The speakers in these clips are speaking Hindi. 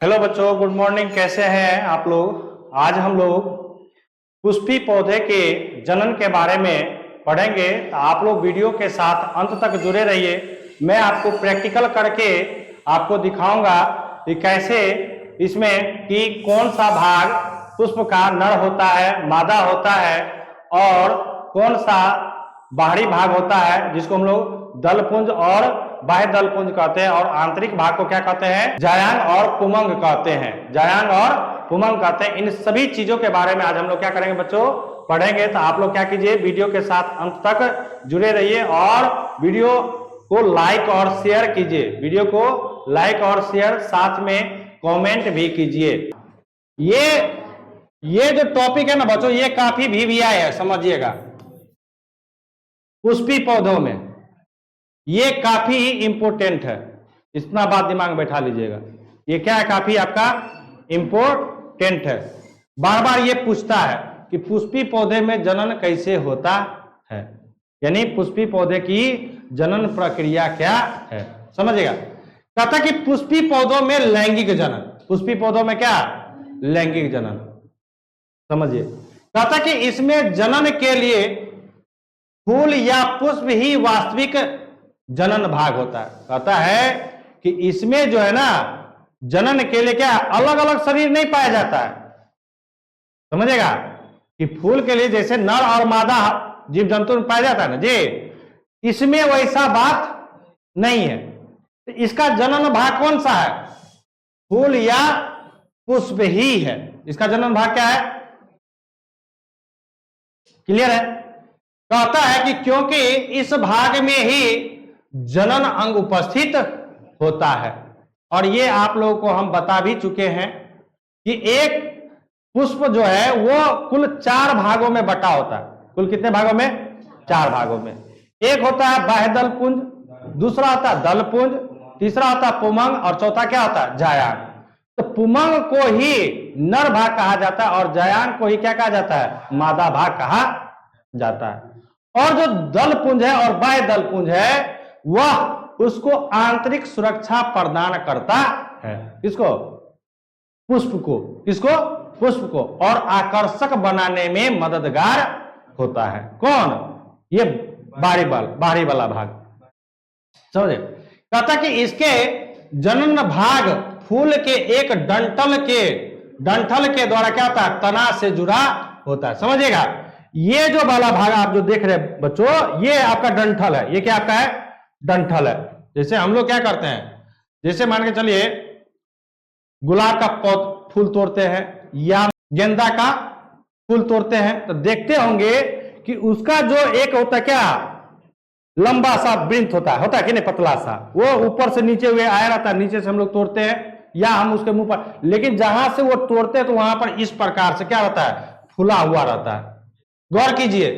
हेलो बच्चों, गुड मॉर्निंग। कैसे हैं आप लोग? आज हम लोग पुष्पी पौधे के जनन के बारे में पढ़ेंगे, तो आप लोग वीडियो के साथ अंत तक जुड़े रहिए। मैं आपको प्रैक्टिकल करके आपको दिखाऊंगा कि कैसे इसमें कि कौन सा भाग पुष्प का नर होता है, मादा होता है, और कौन सा बाहरी भाग होता है जिसको हम लोग दलपुंज और बाह्य दलपुंज कहते हैं, और आंतरिक भाग को क्या कहते हैं? जायांग और पुमंग कहते हैं। जायांग और पुमंग कहते हैं। इन सभी चीजों के बारे में आज हम लोग क्या करेंगे बच्चों? पढ़ेंगे। तो आप लोग क्या कीजिए, वीडियो के साथ अंत तक जुड़े रहिए और वीडियो को लाइक और शेयर कीजिए। वीडियो को लाइक और शेयर, साथ में कमेंट भी कीजिए। ये जो टॉपिक है ना बच्चों, ये काफी VVI है, समझिएगा। पुष्पी पौधों में ये काफी इंपोर्टेंट है। इतना बात दिमाग में बैठा लीजिएगा। ये क्या है? काफी आपका इंपोर्टेंट है। बार बार ये पूछता है कि पुष्पी पौधे में जनन कैसे होता है, यानी पुष्पी पौधे की जनन प्रक्रिया क्या है, समझिएगा। कहता कि पुष्पी पौधों में लैंगिक जनन। पुष्पी पौधों में क्या? लैंगिक जनन, समझिए। कहता कि इसमें जनन के लिए फूल या पुष्प ही वास्तविक जनन भाग होता है। कहता है कि इसमें जो है ना, जनन के लिए क्या अलग अलग शरीर नहीं पाया जाता है, समझेगा। कि फूल के लिए जैसे नर और मादा जीव जंतु में पाया जाता है ना जी, इसमें वैसा बात नहीं है। तो इसका जनन भाग कौन सा है? फूल या पुष्प ही है। इसका जनन भाग क्या है? क्लियर है? कहता है कि क्योंकि इस भाग में ही जनन अंग उपस्थित होता है। और ये आप लोगों को हम बता भी चुके हैं कि एक पुष्प जो है वो कुल 4 भागों में बटा होता है। कुल कितने भागों में? 4 भागों में। एक होता है बाह्य दलपुंज, दूसरा होता है दलपुंज, तीसरा होता है पुमंग, और चौथा क्या होता है? जायांग। तो पुमंग को ही नर भाग कहा जाता है और जायांग को ही क्या कहा जाता है? मादा भाग कहा जाता है। और जो दलपुंज है और बाह्य दलपुंज है, वह उसको आंतरिक सुरक्षा प्रदान करता है। किसको? पुष्प को। किसको? पुष्प को। और आकर्षक बनाने में मददगार होता है। कौन? ये बाहरी वाला भाग, समझे। कहता कि इसके जनन भाग फूल के एक डंठल के द्वारा क्या होता है? तना से जुड़ा होता है, समझिएगा। ये जो वाला भाग आप जो देख रहे हैं बच्चों, ये आपका डंठल है। ये क्या आपका है? डंठल है। जैसे हम लोग क्या करते हैं, जैसे मान के चलिए गुलाब का फूल तोड़ते हैं या गेंदा का फूल तोड़ते हैं, तो देखते होंगे कि उसका जो एक होता है क्या, लंबा सा वृंत होता है कि नहीं, पतला सा, वो ऊपर से नीचे हुए आया रहता है। नीचे से हम लोग तोड़ते हैं या हम उसके मुंह पर, लेकिन जहां से वो तोड़ते हैं तो वहां पर इस प्रकार से क्या रहता है? फूला हुआ रहता है। गौर कीजिए,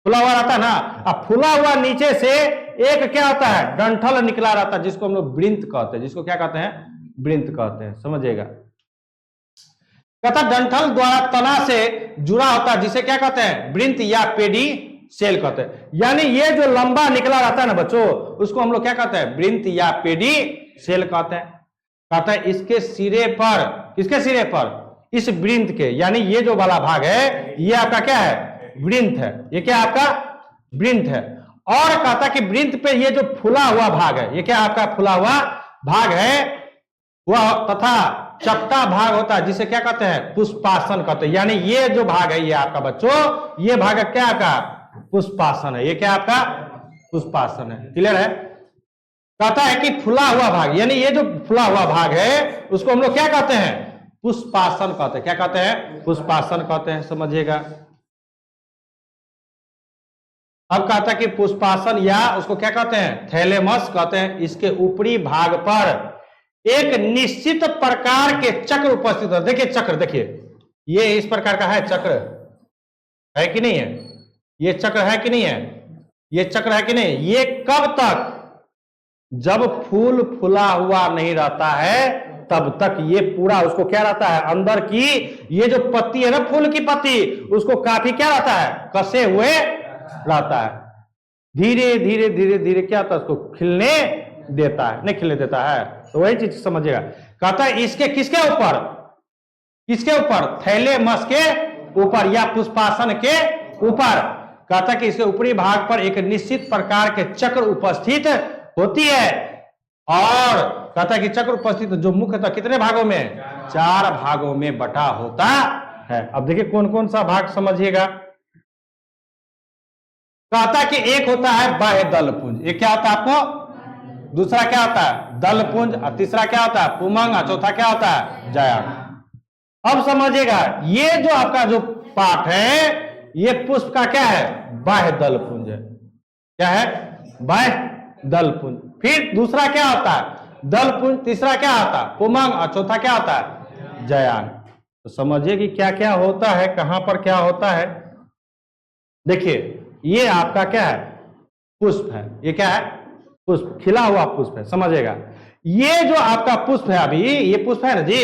फुला हुआ रहता है ना। अब फुला हुआ नीचे से एक क्या होता है? डंठल निकला रहता है, जिसको हम लोग वृंत कहते हैं। जिसको क्या कहते हैं? वृंत कहते हैं, समझिएगा। कहता डंठल द्वारा तना से जुड़ा होता है, जिसे क्या कहते हैं? वृंत या पेडी सेल कहते हैं। यानी ये जो लंबा निकला रहता है ना बच्चों, उसको हम लोग क्या कहते हैं? वृंत या पेडी सेल कहते हैं। कहता है इसके सिरे पर, किसके सिरे पर? इस वृंत के, यानी ये जो वाला भाग है ये आपका क्या है? वृंत है। ये क्या आपका? वृंत है। और कहता कि वृंत पे ये जो फुला हुआ भाग है, ये क्या आपका? फुला हुआ भाग है वह, तथा चपटा भाग होता है, जिसे क्या कहते हैं? पुष्पासन कहते हैं। यानी ये जो भाग है ये आपका बच्चों, ये भाग क्या आपका? पुष्पासन है। ये क्या आपका? पुष्पासन है। क्लियर है? कहता है कि फुला हुआ भाग, यानी ये जो फुला हुआ भाग है उसको हम लोग क्या कहते हैं? पुष्पासन कहते हैं। क्या कहते हैं? पुष्पासन कहते हैं, समझिएगा। अब कहता है कि पुष्पासन, या उसको क्या कहते हैं? थैलेमस कहते हैं। इसके ऊपरी भाग पर एक निश्चित प्रकार के चक्र उपस्थित है। देखिए चक्र, देखिए ये इस प्रकार का है। चक्र है कि नहीं है? ये चक्र है कि नहीं है? ये चक्र है कि नहीं? ये कब तक? जब फूल फुला हुआ नहीं रहता है तब तक ये पूरा उसको क्या रहता है? अंदर की ये जो पत्ती है ना, फूल की पत्ती, उसको काफी क्या रहता है? कसे हुए रहता है। धीरे धीरे धीरे धीरे क्या होता है? उसको खिलने देता है, नहीं खिलने देता है। तो वही चीज समझिएगा। कहता है इसके किसके ऊपर, किसके ऊपर, थैलेमस के ऊपर या पुष्पासन के ऊपर। कहता है कि इसके ऊपरी भाग पर एक निश्चित प्रकार के चक्र उपस्थित होती है, और कहता है कि चक्र उपस्थित जो मुख्यतः कितने भागों में, 4 भागों में बटा होता है। अब देखिए कौन कौन सा भाग समझिएगा। कहता है कि एक होता है बाह्य दलपुंज, एक क्या होता है आपको, दूसरा क्या होता है दलपुंज, और तीसरा क्या होता है पुमंग, और चौथा क्या होता है जायांग। अब समझिएगा ये जो आपका जो पार्ट है ये पुष्प का क्या है, बाह्य दलपुंज है। क्या है, बाह्य दलपुंज। फिर दूसरा क्या होता है दलपुंज, तीसरा क्या होता है पुमंग, और चौथा क्या होता है जायांग। तो समझिए कि क्या क्या होता है, कहां पर क्या होता है। देखिए ये आपका क्या है पुष्प है, ये क्या है पुष्प, खिला हुआ पुष्प है, समझिएगा। ये जो आपका पुष्प है अभी, ये पुष्प है ना जी,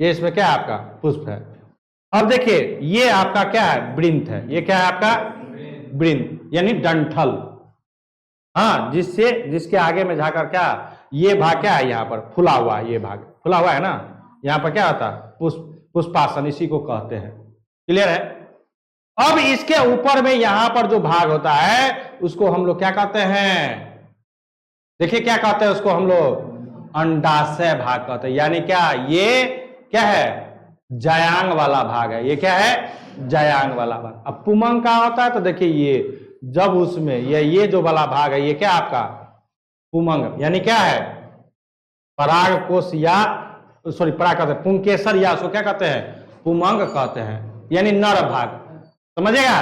ये इसमें क्या है आपका पुष्प है। अब देखिए ये आपका क्या है वृंत है, ये क्या है आपका वृंत यानी डंठल। हाँ, जिससे जिसके आगे में जाकर क्या, ये भाग क्या है यहाँ पर फुला हुआ, ये भाग फुला हुआ है ना, यहाँ पर क्या होता है पुष्पासन, इसी को कहते हैं। क्लियर है। अब इसके ऊपर में यहां पर जो भाग होता है उसको हम लोग क्या कहते हैं, देखिए क्या कहते हैं उसको हम लोग अंडाशय भाग कहते हैं, यानी क्या ये क्या है जायांग वाला भाग है, ये क्या है जायांग वाला भाग। अब पुमंग का होता है तो देखिए ये जब उसमें ये जो वाला भाग है ये क्या आपका पुमंग, यानी क्या है पराग कोश या सॉरी पराग कहते हैं पुंकेसर, या उसको क्या कहते हैं पुमंग कहते हैं, यानी नर भाग। समझेगा,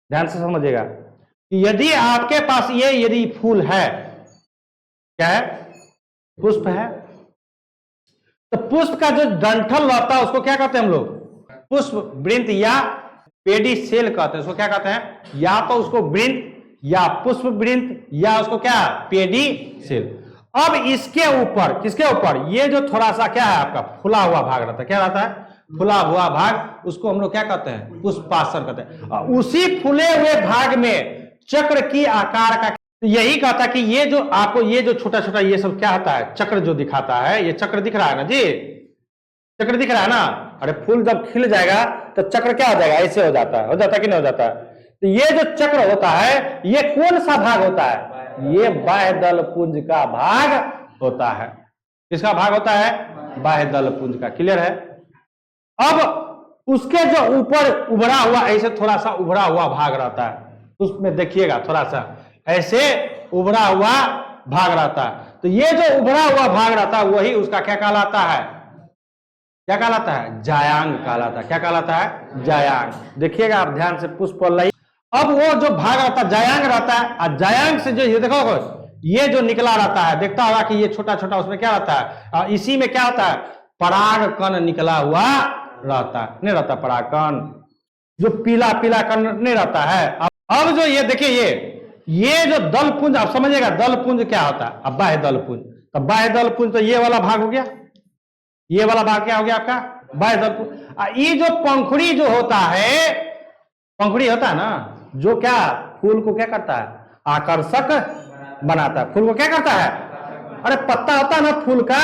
ध्यान से समझिएगा कि यदि आपके पास ये यदि फूल है, क्या है पुष्प है, तो पुष्प का जो डंठल रहता है उसको क्या कहते हैं हम लोग पुष्प वृंत या पेडिसेल कहते हैं। उसको क्या कहते हैं, या तो उसको वृंत या पुष्प वृंत या उसको क्या पेडिसेल। अब इसके ऊपर किसके ऊपर, ये जो थोड़ा सा क्या है आपका फुला हुआ भाग रहता है, क्या रहता है फुला हुआ भाग, उसको हम लोग क्या कहते हैं पुष्पासन कहते हैं। उसी फुले हुए भाग में चक्र की आकार का, तो यही कहता है कि ये जो आपको ये जो छोटा छोटा ये सब क्या होता है चक्र जो दिखाता है, ये चक्र दिख रहा है ना जी, चक्र दिख रहा है ना। अरे फूल जब खिल जाएगा तो चक्र क्या हो जाएगा, ऐसे हो जाता है कि नहीं हो जाता है। तो ये जो चक्र होता है ये कौन सा भाग होता है, ये बाह्य दलपुंज का भाग होता है। किसका भाग होता है, बाह्य दलपुंज का। क्लियर है। अब उसके जो ऊपर उभरा हुआ ऐसे थोड़ा सा उभरा हुआ भाग रहता है, उसमें देखिएगा थोड़ा सा ऐसे उभरा हुआ भाग रहता है। तो ये जो उभरा हुआ भाग रहता है वही उसका क्या कहलाता है, क्या कहलाता है जायांग कहलाता है। क्या कहलाता है जायांग। देखिएगा आप ध्यान से पुष्प लाइए। अब वो जो भाग रहता है जायांग रहता है, और जायांग से जो ये देखो ये जो निकला रहता है, देखता होगा कि ये छोटा छोटा उसमें क्या रहता है, इसी में क्या होता है पराग कण निकला हुआ रहता है, नहीं रहता पराग कण, जो पीला पीला कण नहीं रहता है। अब जो ये देखिए ये जो दलपुंज आप समझिएगा, दलपुंज क्या होता है, अब बाह्य दलपुंज, तो बाह्य दलपुंज तो ये वाला भाग हो गया, ये वाला भाग क्या हो गया आपका बाह्य दलपुंज। ये जो पंखुड़ी जो होता है, पंखुड़ी होता है ना जो क्या फूल को क्या करता है आकर्षक बनाता है, फूल को क्या करता है, अरे पत्ता होता है ना फूल का,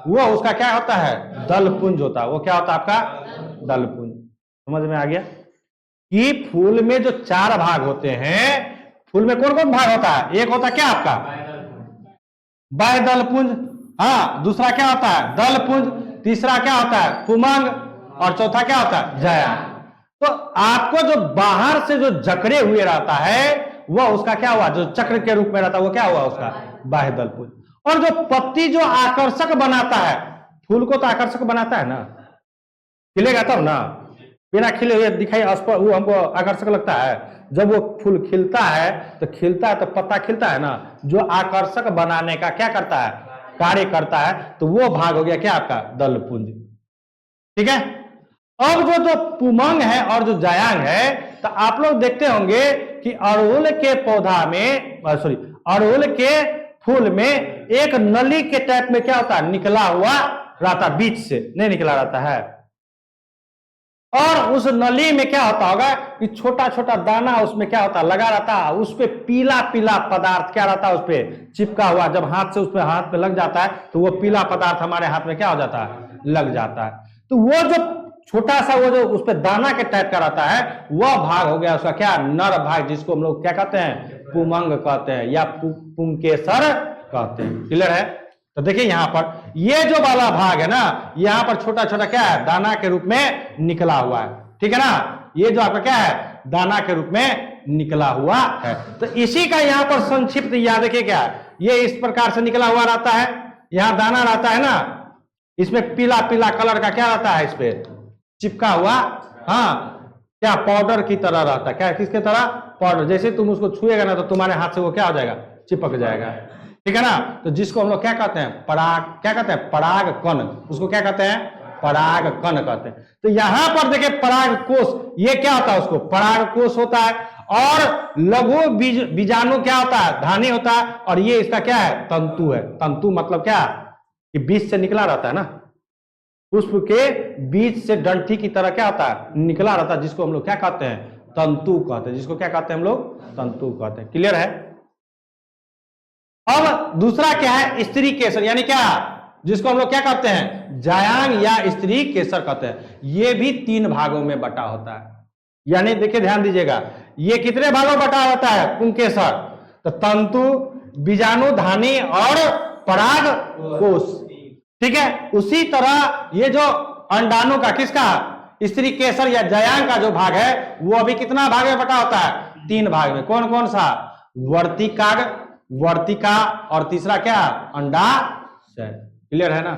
वो उसका क्या होता है दलपुंज होता है। वो क्या होता है आपका दलपुंज। समझ में आ गया कि फूल में जो 4 भाग होते हैं, फूल में कौन कौन भाग होता है, एक होता है क्या आपका बाह्य दलपुंज, हाँ दूसरा क्या होता है दलपुंज, तीसरा क्या होता है पुमंग, और चौथा क्या होता है जायांग। तो आपको जो बाहर से जो जकड़े हुए रहता है वह उसका क्या हुआ, जो चक्र के रूप में रहता है वो क्या हुआ उसका बाह्य दलपुंज। और जो पत्ती जो आकर्षक बनाता है, फूल को तो आकर्षक बनाता है ना, खिलेगा तब ना, बिना खिले हुए दिखाई वो हमको आकर्षक लगता है। जब वो फूल खिलता है तो पत्ता खिलता है ना, जो आकर्षक बनाने का क्या करता है कार्य करता है, तो वो भाग हो गया क्या आपका दलपुंज। ठीक है। अब जो पुमंग है और जो जायांग है, तो आप लोग देखते होंगे कि अड़हुल के पौधा में अड़हुल के फूल में एक नली के टाइप में क्या होता है निकला हुआ रहता, बीच से नहीं निकला रहता है, और उस नली में क्या होता होगा कि छोटा छोटा दाना उसमें क्या होता लगा रहता है, उस पे पीला पीला पदार्थ क्या रहता है उस पे चिपका हुआ। जब हाथ से उस पे हाथ पे लग जाता है तो वो पीला पदार्थ हमारे हाथ में क्या हो जाता है, लग जाता है। तो वो जो छोटा सा वो जो उस पे दाना के टाइप का रहता है वह भाग हो गया उसका क्या, नर भाग, जिसको हम लोग क्या कहते हैं, पुमंग कहते हैं या पुंकेसर कहते हैं। क्लियर है? तो देखिए यहां पर ये जो वाला भाग है ना, यहां पर छोटा छोटा क्या है, दाना के रूप में निकला हुआ है। ठीक है ना, ये जो आपका क्या है, दाना के रूप में निकला हुआ है। तो इसी का यहां पर संक्षिप्त याद देखिए क्या, ये इस प्रकार से निकला हुआ रहता है, यहां दाना रहता है ना, इसमें पीला पीला कलर का क्या रहता है, इस पे चिपका हुआ, हाँ क्या पाउडर की तरह रहता है। क्या किसके तरह, पाउडर। जैसे तुम उसको छुएगा ना तो तुम्हारे हाथ से वो क्या हो जाएगा, चिपक जाएगा। ठीक है ना, तो जिसको हम लोग क्या कहते हैं, पराग, क्या कहते हैं, पराग कण, उसको क्या कहते हैं, पराग कण कहते हैं। तो यहां पर देखिए पराग कोष, ये क्या होता है, उसको पराग कोष होता है। और लघु बीजाणु क्या होता है, धानी होता है। और ये इसका क्या है, तंतु है। तंतु मतलब क्या, कि बीज से निकला रहता है ना, पुष्प के बीज से डंठी की तरह क्या होता है, निकला रहता है, जिसको हम लोग क्या कहते हैं, तंतु कहते हैं। जिसको क्या कहते हैं हम लोग, तंतु कहते हैं। क्लियर है? अब दूसरा क्या है, स्त्री केसर, यानी क्या, जिसको हम लोग क्या कहते हैं, जायांग या स्त्री केसर कहते हैं। ये भी 3 भागों में बटा होता है। यानी देखिए ध्यान दीजिएगा, ये कितने भागों में बटा होता है, पुंकेसर। तो तंतु, बीजाणु धानी और पराग कोष। ठीक है, उसी तरह ये जो अंडाणु का, किसका, स्त्री केसर या जायांग का जो भाग है वो अभी कितना भाग में बटा होता है, 3 भाग में। कौन कौन सा, वर्तिकाग, वर्तिका, और तीसरा क्या, अंडाशय। क्लियर है ना,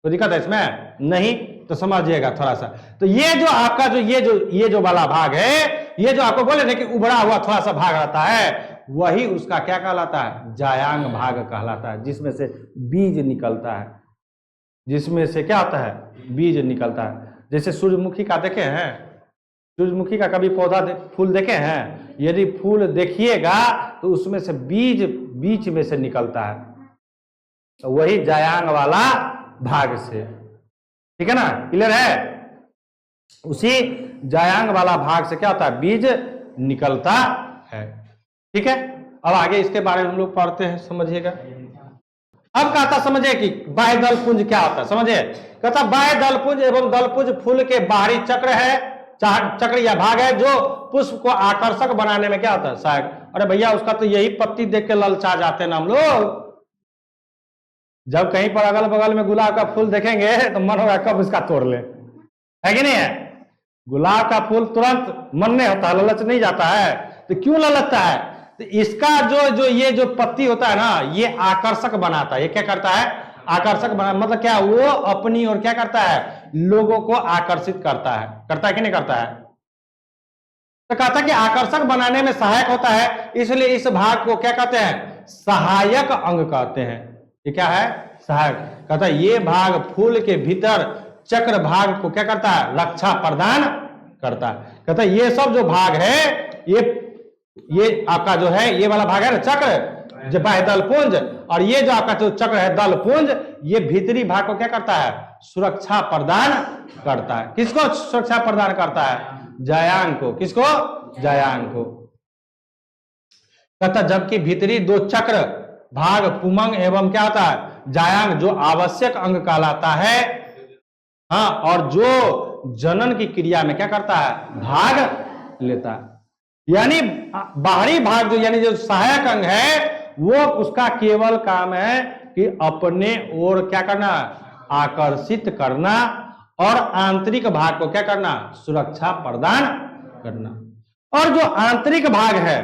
तो दिक्कत है इसमें नहीं, तो समझिएगा थोड़ा सा। तो ये जो आपका जो ये जो वाला भाग है, ये जो आपको बोले ना कि उभरा हुआ थोड़ा सा भाग रहता है, वही उसका क्या कहलाता है, जायांग भाग कहलाता है, जिसमें से बीज निकलता है। जिसमें से क्या होता है, बीज निकलता है। जैसे सूर्यमुखी का देखे हैं, सूर्यमुखी का कभी पौधा फूल देखे हैं, यदि फूल देखिएगा तो उसमें से बीज बीच में से निकलता है, तो वही जायांग वाला भाग से। ठीक है ना, क्लियर है? उसी जायांग वाला भाग से क्या होता है, बीज निकलता है। ठीक है, अब आगे इसके बारे में हम लोग पढ़ते हैं, समझिएगा। अब कहता समझे कि बाह्य दलपुंज क्या होता है, समझे। कहता बाह्य दलपुंज एवं दलपुंज फूल के बाहरी चक्र है, चक्र या भाग है, जो पुष्प को आकर्षक बनाने में क्या होता है, सहायक। अरे भैया उसका तो यही पत्ती देख के ललचा जाते हैं ना हम लोग। जब कहीं पर अगल बगल में गुलाब का फूल देखेंगे तो मन होगा कब उसका तोड़ ले, है कि नहीं है। गुलाब का फूल तुरंत मन नहीं होता, ललच नहीं जाता है। तो क्यों ललचता है, तो इसका ये जो पत्ती होता है ना, ये आकर्षक बनाता है। ये क्या करता है, आकर्षक बना, मतलब क्या, वो अपनी और क्या करता है, लोगों को आकर्षित करता है कि नहीं करता है। तो कहता है कि आकर्षक बनाने में सहायक होता है, इसलिए इस भाग को क्या कहते हैं, सहायक अंग कहते हैं। ये क्या है, सहायक। कहता है ये भाग फूल के भीतर चक्र भाग को क्या करता है, रक्षा प्रदान करता है। कहता है ये सब जो भाग है, ये आपका जो है, ये वाला भाग है ना चक्र, जो बाह्य दलपुंज, और ये जो आपका जो चक्र है दलपुंज, ये भीतरी भाग को क्या करता है, सुरक्षा प्रदान करता है। किसको सुरक्षा प्रदान करता है, जायांग को। किसको, जायांग को। कहता जबकि भीतरी 2 चक्र भाग पुमंग एवं क्या होता है, जायांग, जो आवश्यक अंग कहलाता है, हाँ, और जो जनन की क्रिया में क्या करता है, भाग लेता है। यानी बाहरी भाग जो, यानी जो सहायक अंग है, वो उसका केवल काम है कि अपने ओर क्या करना, आकर्षित करना, और आंतरिक भाग को क्या करना, सुरक्षा प्रदान करना। और जो आंतरिक भाग है,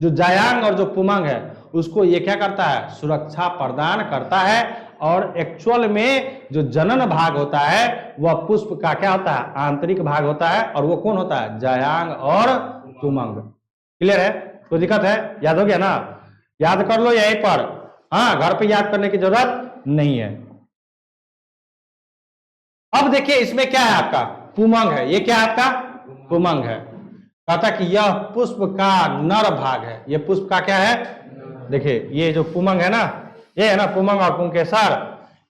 जो जायांग और जो पुमंग है, उसको ये क्या करता है, सुरक्षा प्रदान करता है। और एक्चुअल में जो जनन भाग होता है वह पुष्प का क्या होता है, आंतरिक भाग होता है, और वो कौन होता है, जायांग और पुमंग। क्लियर है, कोई दिक्कत है, याद हो गया ना, याद कर लो यहीं पर, हाँ, घर पे याद करने की जरूरत नहीं है। अब देखिए इसमें क्या है, आपका पुमंग है। ये क्या है, आपका पुमंग है। कहता कि यह पुष्प का नर भाग है। ये पुष्प का क्या है, देखिए ये जो पुमंग है ना, ये है ना पुमंग और पुंकेसर,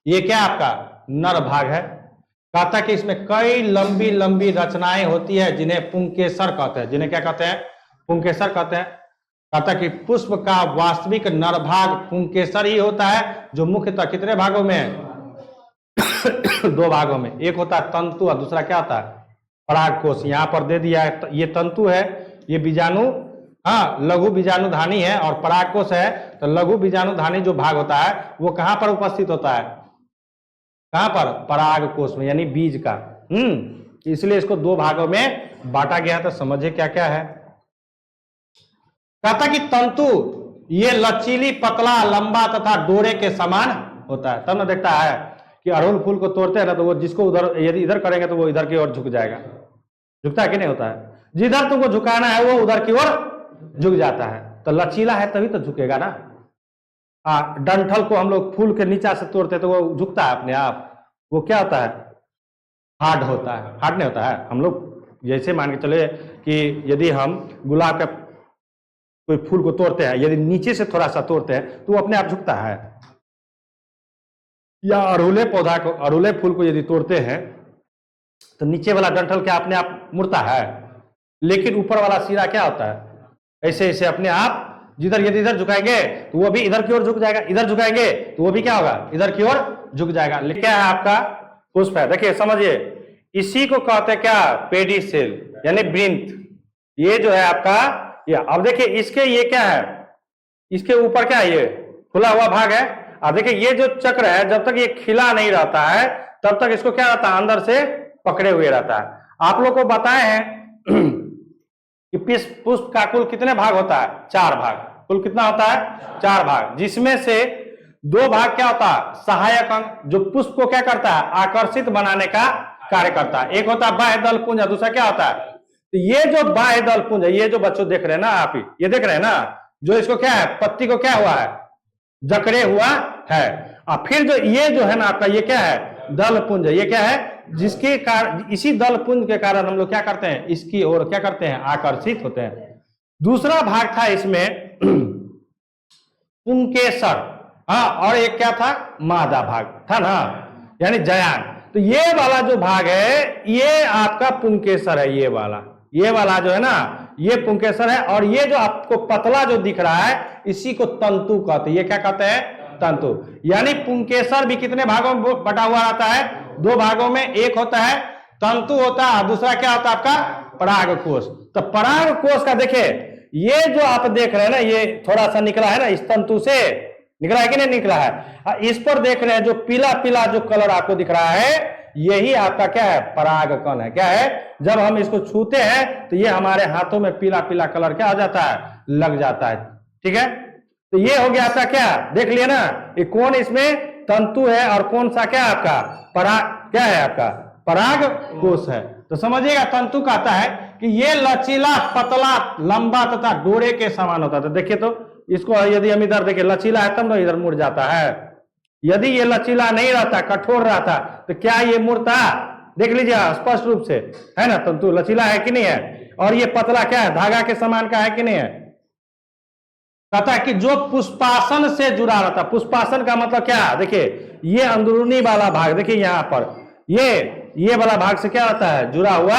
ये क्या आपका नर भाग है। कहता है कि इसमें कई लंबी लंबी रचनाएं होती है जिन्हें पुंकेसर कहते हैं। जिन्हें क्या कहते हैं? पुंकेसर कहते हैं। कहता है कि पुष्प का वास्तविक नर भाग पुंकेसर ही होता है, जो मुख्यतः कितने भागों में है? दो भागों में। एक होता है तंतु और दूसरा क्या होता है? परागकोश। यहां पर दे दिया है, ये तंतु है, ये बीजाणु, हाँ, लघु बीजाणुधानी है, और परागकोश है। तो लघु बीजाणुधानी जो भाग होता है वो कहां पर उपस्थित होता है? कहां पर? परागकोश में, यानी बीज का। इसलिए इसको दो भागों में बांटा गया। तो समझिए क्या क्या है। कहता कि तंतु ये लचीली, पतला, लंबा तथा डोरे के समान होता है। तब ना देखता है कि अड़हुल फूल को तोड़ते हैं ना, तो वो जिसको उधर, यदि इधर करेंगे तो वो इधर की ओर झुक जाएगा। झुकता है कि नहीं होता है? जिधर तुमको झुकाना है वो उधर की ओर झुक जाता है। तो लचीला है तभी तो झुकेगा ना। डंठल को हम लोग फूल के नीचा से तोड़ते हैं तो वो झुकता है अपने आप। वो क्या होता है? हार्ड होता है। हार्ड नहीं होता है। हम लोग जैसे मान के चले कि यदि हम गुलाब का कोई फूल को तोड़ते हैं, यदि नीचे से थोड़ा सा तोड़ते हैं तो वो अपने आप झुकता है। या अड़हुले पौधा को, अड़हुले फूल को यदि तोड़ते हैं तो नीचे वाला डंठल क्या अपने आप मुड़ता है, लेकिन ऊपर वाला सिरा क्या होता है? ऐसे ऐसे अपने आप, जिधर यदि इधर झुकाएंगे तो वो भी इधर की ओर झुक जाएगा, इधर झुकाएंगे तो वो भी क्या होगा? इधर की ओर झुक जाएगा। लेकिन क्या है? आपका पुष्प है। देखिए समझिए, इसी को कहते हैं क्या? पेडिसेल, यानी वृंत। ये जो है आपका, ये अब देखिए इसके, ये क्या है? इसके ऊपर क्या है? ये खुला हुआ भाग है। अब देखिए ये जो चक्र है, जब तक ये खिला नहीं रहता है तब तक इसको क्या रहता है? अंदर से पकड़े हुए रहता है। आप लोग को बताए हैं कि पुष्प का कुल कितने भाग होता है? 4 भाग। कुल कितना होता है? 4 भाग, जिसमें से 2 भाग क्या होता है? सहायक अंग, जो पुष्प को क्या करता है? आकर्षित बनाने का कार्य करता है। एक होता है बाह्य दल पुंज, दूसरा क्या होता है? तो ये जो बाह्य दल पुंज है, ये जो बच्चों देख रहे हैं ना, आप ही ये देख रहे हैं ना, जो इसको क्या है? पत्ती को क्या हुआ है? जकड़े हुआ है। और फिर जो ये जो है ना आपका, ये क्या है? दल पुंज। ये क्या है? जिसके कारण, इसी दल पुंज के कारण हम लोग क्या करते हैं? इसकी ओर क्या करते हैं? आकर्षित होते हैं। दूसरा भाग था इसमें पुंकेसर, हाँ, और एक क्या था? मादा भाग था ना, यानी जयान। तो ये वाला जो भाग है ये आपका पुंकेसर है। ये वाला जो है ना, ये पुंकेसर है। और ये जो आपको पतला जो दिख रहा है, इसी को तंतु कहते हैं। ये क्या कहते हैं? तंतु। यानी पुंकेसर भी कितने भागों में बटा हुआ रहता है? 2 भागों में। एक होता है तंतु होता है, दूसरा क्या होता है आपका? परागकोश। तो परागकोश का देखिए, ये जो आप देख रहे हैं ना, ये थोड़ा सा निकला है ना, इस तंतु से निकला है कि नहीं निकला है? इस पर देख रहे हैं जो पीला पीला जो कलर आपको दिख रहा है, यही आपका क्या है? परागकण है। क्या है? जब हम इसको छूते हैं तो ये हमारे हाथों में पीला पीला कलर क्या हो जाता है? लग जाता है। ठीक है, तो ये हो गया आपका क्या? देख लिया ना, ये कौन इसमें तंतु है और कौन सा क्या है आपका? क्या है आपका? परागकोश है। तो समझिएगा, तंतु कहता है कि ये लचीला, पतला, लंबा तथा डोरे के समान होता है। तो देखिए, तो इसको यदि हम इधर देखिए, लचीला है तब ना इधर मुड़ जाता है। यदि ये लचीला नहीं रहता, कठोर रहता, तो क्या ये मुड़ता? देख लीजिए स्पष्ट रूप से, है ना? तंतु लचीला है कि नहीं है? और ये पतला क्या है? धागा के समान का है कि नहीं है? कहता है कि जो पुष्पासन से जुड़ा रहता। पुष्पासन का मतलब क्या? देखिए ये अंदरूनी वाला भाग, देखिए यहाँ पर ये वाला भाग से क्या रहता है? जुड़ा हुआ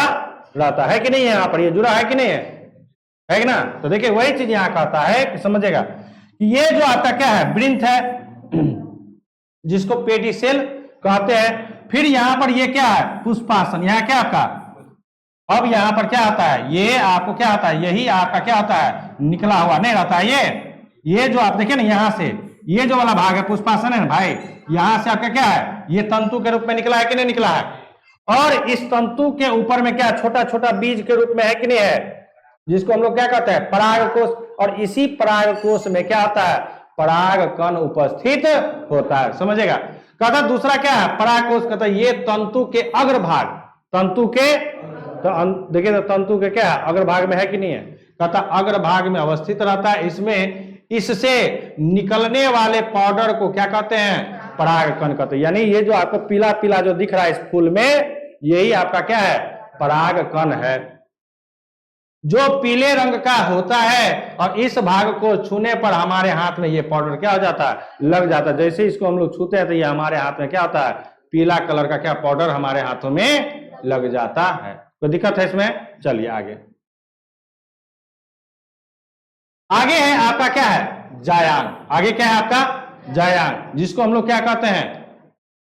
रहता है कि नहीं? यहाँ पर ये जुड़ा है कि नहीं है कि ना? तो देखिए वही चीज यहाँ कहता है कि समझेगा कि ये जो आपका क्या है? वृंत है, जिसको पेडिसेल कहते हैं। फिर यहाँ पर ये क्या है? पुष्पासन। यहाँ क्या आपका? अब यहाँ पर क्या आता है? ये आपको क्या आता है? यही आपका क्या होता है? निकला हुआ नहीं रहता है। ये जो आप देखिए ना, यहाँ से ये जो वाला भाग है पुष्पासन है ना भाई, यहाँ से आपका क्या है? ये तंतु के रूप में निकला है कि नहीं निकला है? और इस तंतु के ऊपर में क्या छोटा छोटा बीज के रूप में है कि नहीं है? जिसको हम लोग क्या कहते हैं? परागकोश। और इसी परागकोश में क्या होता है? परागकण उपस्थित होता है। समझेगा? कहता दूसरा क्या है? परागकोश। कहता ये तंतु के अग्रभाग, तंतु के, तो देखिए तो तंतु के क्या है? अग्रभाग में है कि नहीं है? कहता अग्रभाग में अवस्थित रहता है। इसमें इससे निकलने वाले पाउडर को क्या कहते हैं? परागकण कहते हैं। यानी ये जो आपको पीला पीला जो दिख रहा है इस फूल में, यही आपका क्या है? परागकण है, जो पीले रंग का होता है। और इस भाग को छूने पर हमारे हाथ में ये पाउडर क्या हो जाता है? लग जाता है। जैसे इसको हम लोग छूते हैं तो ये हमारे हाथ में क्या होता है? पीला कलर का क्या पाउडर हमारे हाथों में लग जाता है। कोई दिक्कत है इसमें? चलिए आगे। आगे है आपका क्या है? जायांग। आगे क्या है आपका? जायांग, जिसको हम लोग क्या कहते हैं?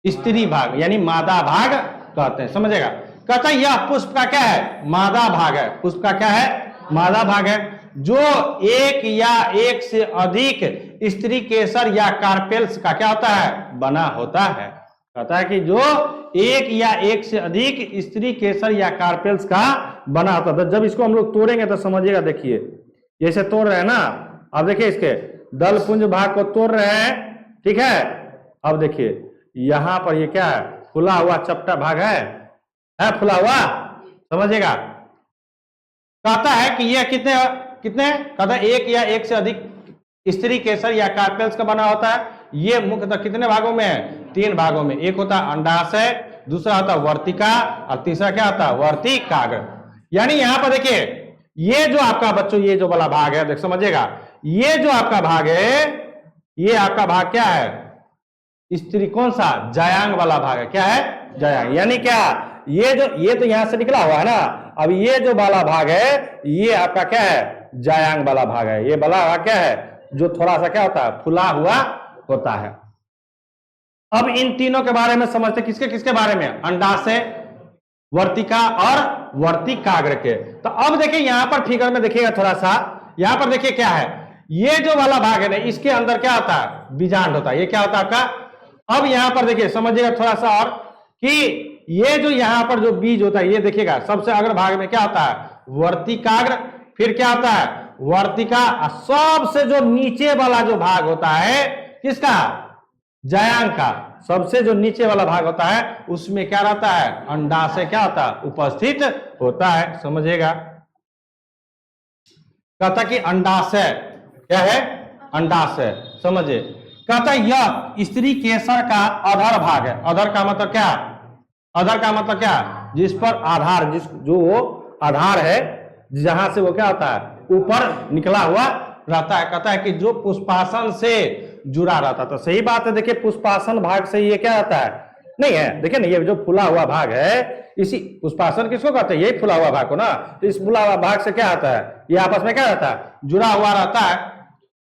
स्त्री भाग यानी मादा भाग कहते हैं। समझेगा? कहता है यह पुष्प का क्या है? मादा भाग है। पुष्प का क्या है? मादा भाग है, जो एक या एक से अधिक स्त्री केसर या कार्पेल्स का क्या होता है? बना होता है। कहता है कि जो एक या एक से अधिक स्त्री केसर या कार्पेल्स का बना होता है। जब इसको हम लोग तोड़ेंगे तो समझिएगा, देखिए जैसे तोड़ रहे हैं ना, अब देखिए इसके दल पुंज भाग को तोड़ रहे हैं, ठीक है। अब देखिए यहां पर ये क्या है? फुला हुआ चपटा भाग है फुला हुआ, समझिएगा। कहता है कि यह कितने कितने कहता है एक या एक से अधिक स्त्री केसर या कार्पेल्स का बना होता है। ये मुख्यतः कितने भागों में है? 3 भागों में। एक होता है अंडाशय, दूसरा होता है वर्तिका और तीसरा क्या होता है? वर्तिकाग्र। यानी यहां पर देखिए ये जो आपका बच्चों ये जो वाला भाग है, देख समझिएगा, ये जो आपका भाग है, ये आपका भाग क्या है? स्त्री कौन सा? जायांग वाला भाग है। क्या है? जायांग। यानी क्या? ये तो यहां से निकला हुआ है ना, अब ये जो वाला भाग है ये आपका क्या है? जायांग वाला भाग है। ये वाला भाग क्या है? जो थोड़ा सा क्या होता है? फुला हुआ होता है। अब इन तीनों के बारे में समझते, किसके किसके बारे में? अंडाशय, वर्तिका और वर्तिकाग्र के। तो अब देखिए यहां पर फिगर में देखिएगा थोड़ा सा, यहां पर देखिए क्या है? ये जो वाला भाग है ना, इसके अंदर क्या होता है? बीजांड होता है। ये क्या होता है आपका? अब यहां पर देखिए समझिएगा थोड़ा सा और, कि ये जो यहां पर जो बीज होता है, ये देखिएगा सबसे अग्र भाग में क्या होता है? वर्तिकाग्र, फिर क्या होता है? वर्तिका, सबसे जो नीचे वाला जो भाग होता है किसका? जायांग का। सबसे जो नीचे वाला भाग होता है उसमें क्या रहता है? अंडाशय क्या होता है? उपस्थित होता है। समझिएगा, कहता कि अंडाशय क्या है? अंडाशय। समझिए, कहता यह स्त्री केसर का अधर भाग है। अधर का मतलब क्या? अधर का मतलब क्या? जिस पर आधार, जो वो आधार है जहां से वो क्या होता है? ऊपर निकला हुआ रहता है। कहता है कि जो पुष्पासन से जुड़ा रहता था। सही बात है। देखिए पुष्पासन भाग से ये क्या रहता है? नहीं है, देखिए ना, ये जो फुला हुआ भाग है, इसी पुष्पासन किसको कहते हैं? यही फुला हुआ भाग को ना। तो इस फुला हुआ भाग से क्या आता है? ये आपस में क्या रहता है? जुड़ा हुआ रहता है।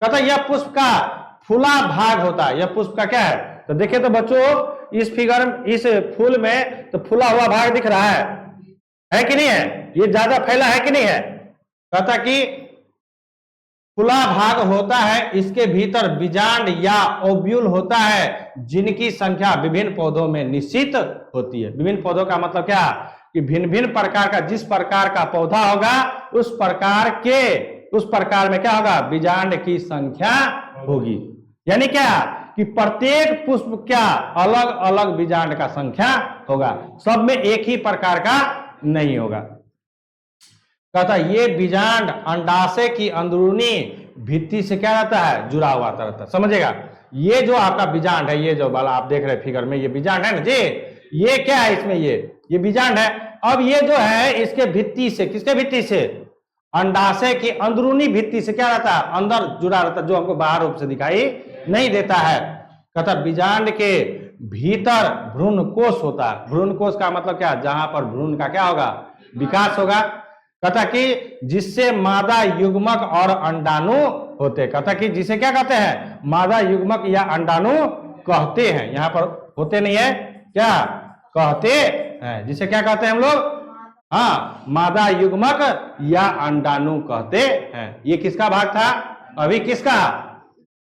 कहता है यह पुष्प का फुला भाग होता है। यह पुष्प का क्या है? तो देखिए तो बच्चों इस फिगर, इस फूल में तो फुला हुआ भाग दिख रहा है कि नहीं है? ये ज्यादा फैला है कि नहीं है? कहता कि फुला भाग होता है, इसके भीतर बीजांड या ओव्यूल होता है, जिनकी संख्या विभिन्न पौधों में निश्चित होती है। विभिन्न पौधों का मतलब क्या? कि भिन्न भिन्न प्रकार का, जिस प्रकार का पौधा होगा उस प्रकार में क्या होगा? बीजांड की संख्या होगी। यानी क्या? कि प्रत्येक पुष्प क्या अलग अलग बीजांड का संख्या होगा, सब में एक ही प्रकार का नहीं होगा। कहता ये बीजांड अंडाशय की अंदरूनी भित्ति से क्या रहता है? जुड़ा हुआ रहता है। समझेगा, ये जो आपका बीजांड है, ये जो वाला आप देख रहे हैं फिगर में, ये बीजांड है ना जी, ये क्या है? इसमें ये बीजांड है। अब ये जो है इसके भित्ति से, किसके भित्ति से? अंडाशय की अंदरूनी भित्ति से क्या रहता है? अंदर जुड़ा रहता है, जो हमको बाहर रूप से दिखाई नहीं देता है। कहता बीजांड के भीतर भ्रूणकोश होता है। भ्रूणकोश का मतलब क्या? जहां पर भ्रूण का क्या होगा? विकास होगा। कहता कि जिससे मादा युग्मक और अंडाणु होते। कहता कि जिसे क्या कहते हैं? मादा युग्मक या अंडाणु कहते हैं। यहां पर होते नहीं है, क्या कहते हैं? जिसे क्या कहते हैं हम लोग? हाँ, मादा युग्मक या अंडाणु कहते हैं। ये किसका भाग था अभी? किसका?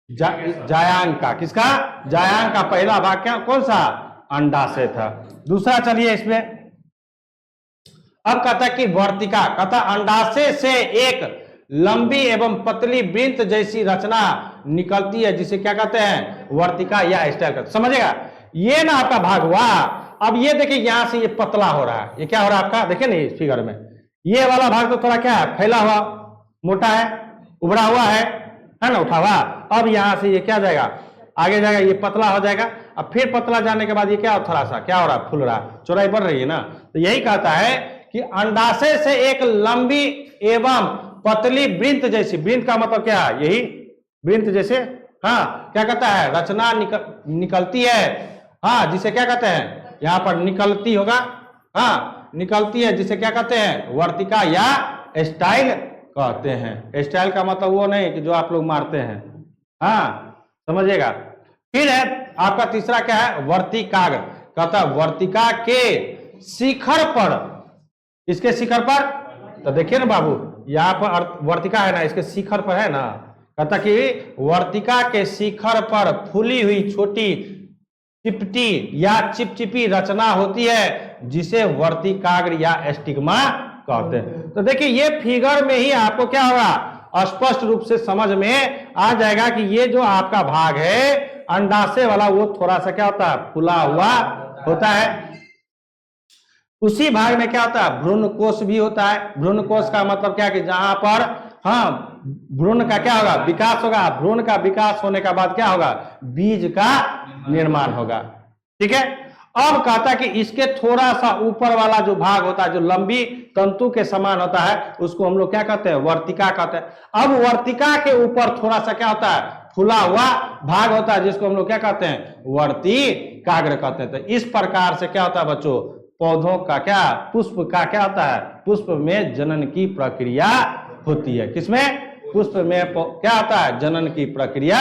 जायांग का। किसका? जायांग का पहला भाग क्या, कौन सा? अंडाशय था। दूसरा चलिए इसमें, अब कहता कि वर्तिका। कहता अंडाशय से एक लंबी एवं पतली वृंत जैसी रचना निकलती है, जिसे क्या कहते हैं? वर्तिका या स्टाइल कहते हैं। समझेगा, ये ना आपका भाग हुआ। अब ये देखिए यहां से ये पतला हो रहा है। ये क्या हो रहा है आपका? देखिए ना इस फिगर में, ये वाला भाग तो थोड़ा क्या है? फैला हुआ, मोटा है, उभरा हुआ है ना, उठा हुआ। अब यहां से ये क्या जाएगा? आगे जाएगा, ये पतला हो जाएगा। अब फिर पतला जाने के बाद ये क्या, थोड़ा सा क्या हो रहा है? फूल रहा है, चौड़ाई बढ़ रही है ना। तो यही कहता है कि अंडाशय से एक लंबी एवं पतली वृंत जैसी, वृंत का मतलब क्या है? यही वृंत जैसे, हाँ, क्या कहता है? रचना निकलती है, हाँ, जिसे क्या कहते हैं? यहाँ पर निकलती होगा, हाँ निकलती है, जिसे क्या कहते हैं वर्तिका या स्टाइल कहते हैं। स्टाइल का मतलब वो नहीं कि जो आप लोग मारते हैं, हाँ समझिएगा। फिर है आपका तीसरा क्या है वर्तिकाग्र, कहता है वर्तिका के शिखर पर, इसके शिखर पर, तो देखिए ना बाबू यहाँ पर वर्तिका है ना, इसके शिखर पर है ना, कहता कि वर्तिका के शिखर पर फूली हुई छोटी चिपटी या चिपचिपी रचना होती है जिसे वर्तिकाग्र या स्टिग्मा कहते हैं। तो देखिए ये फिगर में ही आपको क्या होगा स्पष्ट रूप से समझ में आ जाएगा कि ये जो आपका भाग है अंडाशय वाला वो थोड़ा सा क्या होता है फूला हुआ होता है। उसी भाग में क्या होता है भ्रूण कोश भी होता है। भ्रूण कोश का मतलब क्या कि जहां पर हाँ भ्रूण का क्या होगा विकास होगा, भ्रूण का विकास होने का बाद क्या होगा बीज का निर्माण होगा। ठीक है, अब कहता है कि इसके थोड़ा सा ऊपर वाला जो भाग होता है जो लंबी तंतु के समान होता है उसको हम लोग क्या कहते हैं वर्तिका कहते हैं। अब वर्तिका के ऊपर थोड़ा सा क्या होता है फूला हुआ भाग होता है जिसको हम लोग क्या कहते हैं वर्तिकाग्र कहते हैं। तो इस प्रकार से क्या होता है बच्चों पौधों का क्या पुष्प का क्या होता है पुष्प में जनन की प्रक्रिया होती है। किसमें पुष्प में क्या होता है जनन की प्रक्रिया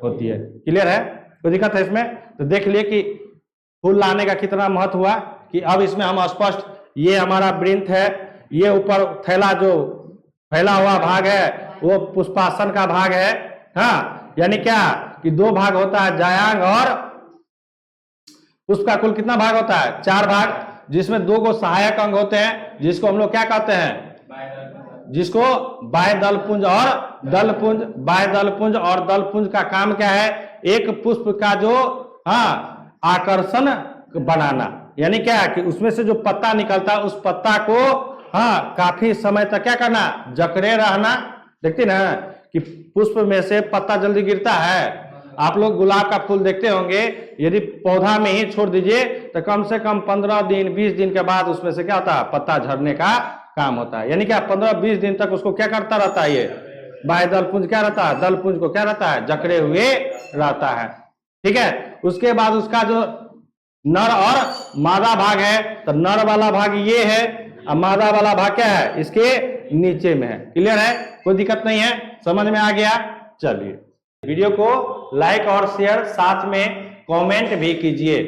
होती है। क्लियर है, कोई दिक्कत है इसमें? तो देख लिए कि फूल लाने का कितना महत्व हुआ कि अब इसमें हम स्पष्ट ये हमारा वृंत है, ये ऊपर थैला जो फैला हुआ भाग है वो पुष्पासन का भाग है। हाँ यानी क्या कि दो भाग होता है जायांग और पुष्प का कुल कितना भाग होता है 4 भाग, जिसमें 2 को सहायक अंग होते हैं जिसको हम लोग क्या कहते हैं जिसको बाह्य दलपुंज और दलपुंज। बाह्य दलपुंज और दलपुंज का काम क्या है एक पुष्प का जो हाँ आकर्षण बनाना, यानी क्या है कि उसमें से जो पत्ता निकलता है उस पत्ता को हाँ काफी समय तक क्या करना जकड़े रहना। देखते ना कि पुष्प में से पत्ता जल्दी गिरता है। आप लोग गुलाब का फूल देखते होंगे यदि पौधा में ही छोड़ दीजिए तो कम से कम 15 दिन 20 दिन के बाद उसमें से क्या होता है पत्ता झड़ने का काम होता है। यानी क्या 15-20 दिन तक उसको क्या करता रहता है ये बाह्य दलपुंज क्या रहता है दलपुंज को क्या रहता है जकड़े हुए रहता है। ठीक है, उसके बाद उसका जो नर और मादा भाग है तो नर वाला भाग ये है और मादा वाला भाग क्या है इसके नीचे में है। क्लियर है, कोई दिक्कत नहीं है, समझ में आ गया? चलिए वीडियो को लाइक और शेयर साथ में कमेंट भी कीजिए।